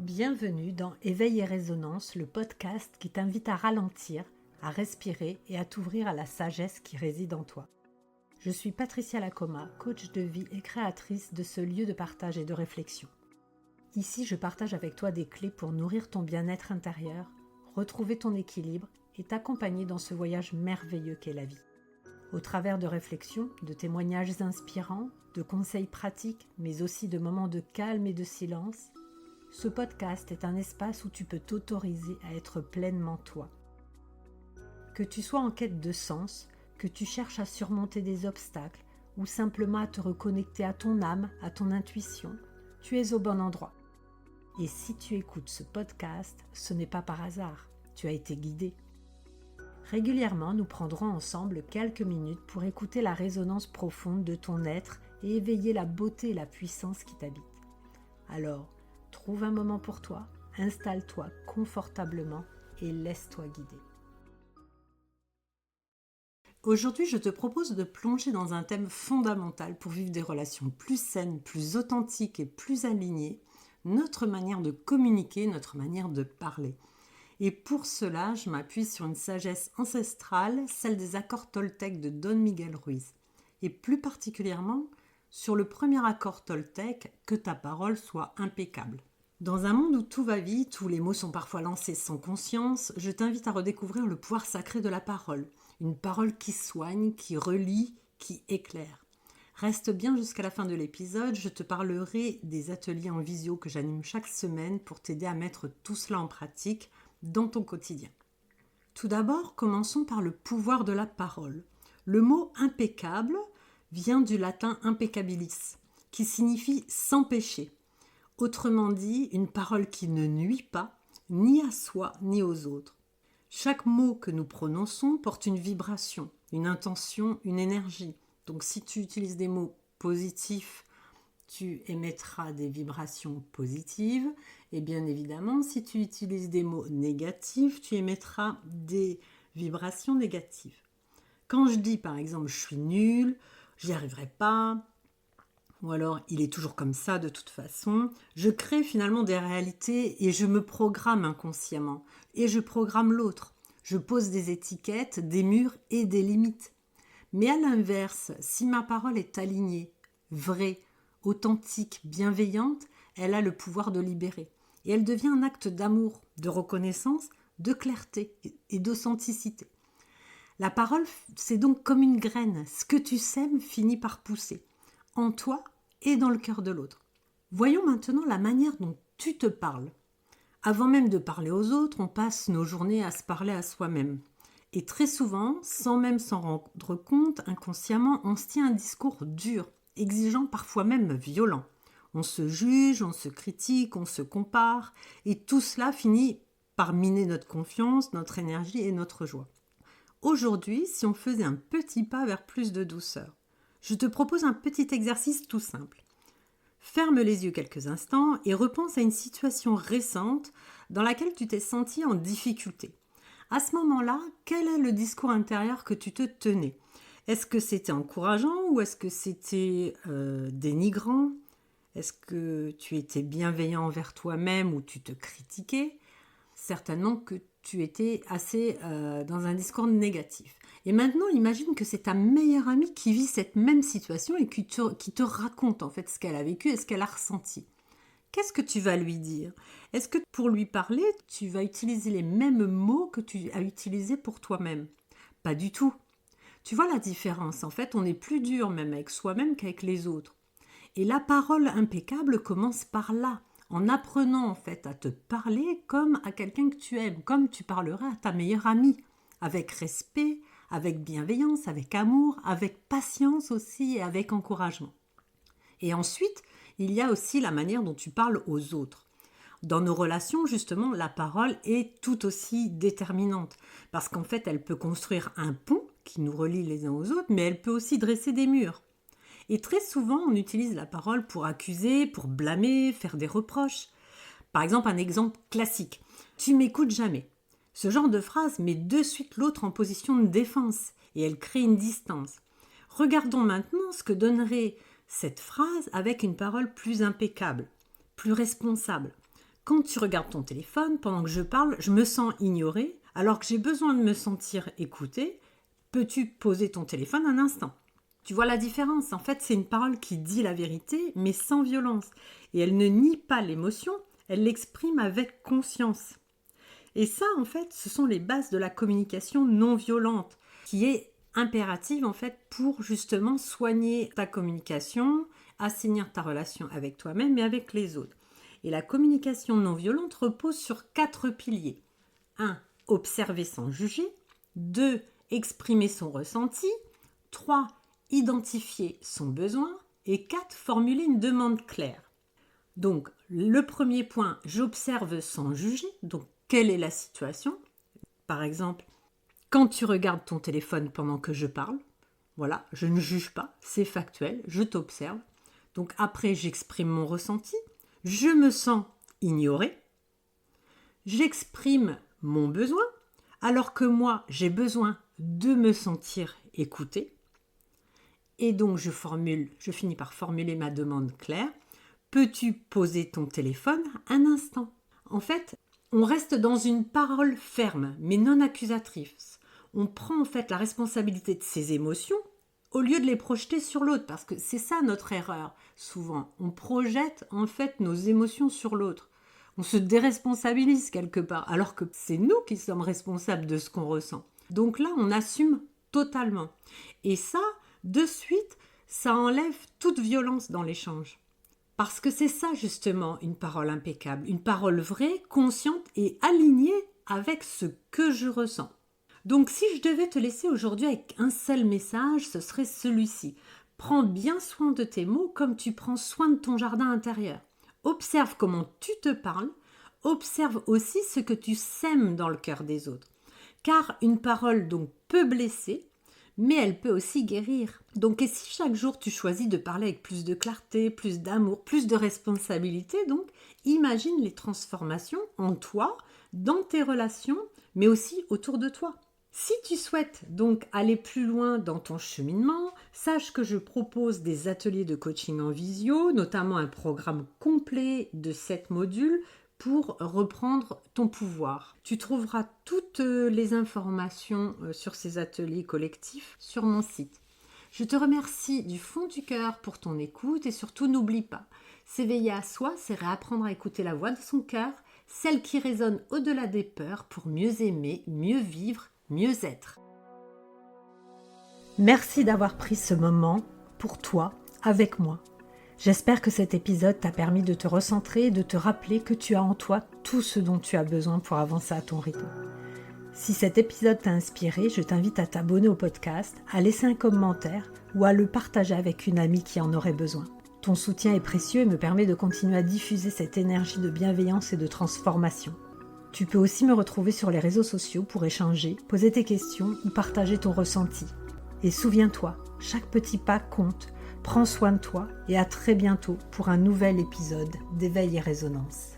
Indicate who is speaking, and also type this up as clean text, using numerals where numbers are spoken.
Speaker 1: Bienvenue dans Éveil et Résonance, le podcast qui t'invite à ralentir, à respirer et à t'ouvrir à la sagesse qui réside en toi. Je suis Patricia Lacoma, coach de vie et créatrice de ce lieu de partage et de réflexion. Ici, je partage avec toi des clés pour nourrir ton bien-être intérieur, retrouver ton équilibre et t'accompagner dans ce voyage merveilleux qu'est la vie. Au travers de réflexions, de témoignages inspirants, de conseils pratiques, mais aussi de moments de calme et de silence, ce podcast est un espace où tu peux t'autoriser à être pleinement toi. Que tu sois en quête de sens, que tu cherches à surmonter des obstacles ou simplement à te reconnecter à ton âme, à ton intuition, tu es au bon endroit. Et si tu écoutes ce podcast, ce n'est pas par hasard, tu as été guidé. Régulièrement, nous prendrons ensemble quelques minutes pour écouter la résonance profonde de ton être et éveiller la beauté et la puissance qui t'habitent. Alors, trouve un moment pour toi, installe-toi confortablement et laisse-toi guider. Aujourd'hui, je te propose de plonger dans un thème fondamental pour vivre des relations plus saines, plus authentiques et plus alignées, notre manière de communiquer, notre manière de parler. Et pour cela, je m'appuie sur une sagesse ancestrale, celle des accords Toltec de Don Miguel Ruiz. Et plus particulièrement, sur le premier accord Toltec, que ta parole soit impeccable. Dans un monde où tout va vite, où les mots sont parfois lancés sans conscience, je t'invite à redécouvrir le pouvoir sacré de la parole. Une parole qui soigne, qui relie, qui éclaire. Reste bien jusqu'à la fin de l'épisode, je te parlerai des ateliers en visio que j'anime chaque semaine pour t'aider à mettre tout cela en pratique dans ton quotidien. Tout d'abord, commençons par le pouvoir de la parole. Le mot impeccable vient du latin impeccabilis, qui signifie sans péché. Autrement dit, une parole qui ne nuit pas, ni à soi, ni aux autres. Chaque mot que nous prononçons porte une vibration, une intention, une énergie. Donc si tu utilises des mots positifs, tu émettras des vibrations positives. Et bien évidemment, si tu utilises des mots négatifs, tu émettras des vibrations négatives. Quand je dis par exemple « je suis nul »,« j'y arriverai pas », ou alors « il est toujours comme ça de toute façon », je crée finalement des réalités et je me programme inconsciemment. Et je programme l'autre. Je pose des étiquettes, des murs et des limites. Mais à l'inverse, si ma parole est alignée, vraie, authentique, bienveillante, elle a le pouvoir de libérer. Et elle devient un acte d'amour, de reconnaissance, de clarté et d'authenticité. La parole, c'est donc comme une graine. Ce que tu sèmes finit par pousser, en toi et dans le cœur de l'autre. Voyons maintenant la manière dont tu te parles. Avant même de parler aux autres, on passe nos journées à se parler à soi-même. Et très souvent, sans même s'en rendre compte, inconsciemment, on se tient un discours dur, exigeant, parfois même violent. On se juge, on se critique, on se compare, et tout cela finit par miner notre confiance, notre énergie et notre joie. Aujourd'hui, si on faisait un petit pas vers plus de douceur, je te propose un petit exercice tout simple. Ferme les yeux quelques instants et repense à une situation récente dans laquelle tu t'es senti en difficulté. À ce moment-là, quel est le discours intérieur que tu te tenais ? Est-ce que c'était encourageant ou est-ce que c'était dénigrant ? Est-ce que tu étais bienveillant envers toi-même ou tu te critiquais ? Certainement que tu étais assez dans un discours négatif. Et maintenant, imagine que c'est ta meilleure amie qui vit cette même situation et qui te raconte en fait ce qu'elle a vécu et ce qu'elle a ressenti. Qu'est-ce que tu vas lui dire ? Est-ce que pour lui parler, tu vas utiliser les mêmes mots que tu as utilisés pour toi-même ? Pas du tout. Tu vois la différence ? En fait, on est plus dur même avec soi-même qu'avec les autres. Et la parole impeccable commence par là, en apprenant en fait à te parler comme à quelqu'un que tu aimes, comme tu parlerais à ta meilleure amie, avec respect, avec bienveillance, avec amour, avec patience aussi et avec encouragement. Et ensuite, il y a aussi la manière dont tu parles aux autres. Dans nos relations, justement, la parole est tout aussi déterminante parce qu'en fait, elle peut construire un pont qui nous relie les uns aux autres, mais elle peut aussi dresser des murs. Et très souvent, on utilise la parole pour accuser, pour blâmer, faire des reproches. Par exemple, un exemple classique. « Tu m'écoutes jamais ». Ce genre de phrase met de suite l'autre en position de défense et elle crée une distance. Regardons maintenant ce que donnerait cette phrase avec une parole plus impeccable, plus responsable. Quand tu regardes ton téléphone, pendant que je parle, je me sens ignorée, alors que j'ai besoin de me sentir écoutée. Peux-tu poser ton téléphone un instant ? Tu vois la différence ? En fait, c'est une parole qui dit la vérité, mais sans violence. Et elle ne nie pas l'émotion, elle l'exprime avec conscience. Et ça, en fait, ce sont les bases de la communication non violente, qui est impérative, en fait, pour justement soigner ta communication, assainir ta relation avec toi-même et avec les autres. Et la communication non violente repose sur 4 piliers. 1. Observer sans juger. 2. Exprimer son ressenti. 3. Identifier son besoin. Et 4. Formuler une demande claire. Donc, le premier point, j'observe sans juger. Donc, quelle est la situation ? Par exemple, quand tu regardes ton téléphone pendant que je parle, voilà, je ne juge pas, c'est factuel, je t'observe. Donc après, j'exprime mon ressenti, je me sens ignorée, j'exprime mon besoin, alors que moi, j'ai besoin de me sentir écoutée. Et donc, je finis par formuler ma demande claire. Peux-tu poser ton téléphone un instant ? En fait, on reste dans une parole ferme, mais non accusatrice. On prend en fait la responsabilité de ses émotions au lieu de les projeter sur l'autre, parce que c'est ça notre erreur, souvent. On projette en fait nos émotions sur l'autre. On se déresponsabilise quelque part, alors que c'est nous qui sommes responsables de ce qu'on ressent. Donc là, on assume totalement. Et ça, de suite, ça enlève toute violence dans l'échange. Parce que c'est ça justement une parole impeccable, une parole vraie, consciente et alignée avec ce que je ressens. Donc si je devais te laisser aujourd'hui avec un seul message, ce serait celui-ci. Prends bien soin de tes mots comme tu prends soin de ton jardin intérieur. Observe comment tu te parles, observe aussi ce que tu sèmes dans le cœur des autres. Car une parole donc peut blesser, mais elle peut aussi guérir. Donc, et si chaque jour tu choisis de parler avec plus de clarté, plus d'amour, plus de responsabilité, donc imagine les transformations en toi, dans tes relations, mais aussi autour de toi. Si tu souhaites donc aller plus loin dans ton cheminement, sache que je propose des ateliers de coaching en visio, notamment un programme complet de 7 modules pour reprendre ton pouvoir. Tu trouveras toutes les informations sur ces ateliers collectifs sur mon site. Je te remercie du fond du cœur pour ton écoute et surtout n'oublie pas, s'éveiller à soi, c'est réapprendre à écouter la voix de son cœur, celle qui résonne au-delà des peurs pour mieux aimer, mieux vivre, mieux être. Merci d'avoir pris ce moment pour toi, avec moi. J'espère que cet épisode t'a permis de te recentrer et de te rappeler que tu as en toi tout ce dont tu as besoin pour avancer à ton rythme. Si cet épisode t'a inspiré, je t'invite à t'abonner au podcast, à laisser un commentaire ou à le partager avec une amie qui en aurait besoin. Ton soutien est précieux et me permet de continuer à diffuser cette énergie de bienveillance et de transformation. Tu peux aussi me retrouver sur les réseaux sociaux pour échanger, poser tes questions ou partager ton ressenti. Et souviens-toi, chaque petit pas compte. Prends soin de toi et à très bientôt pour un nouvel épisode d'Éveil et Résonance.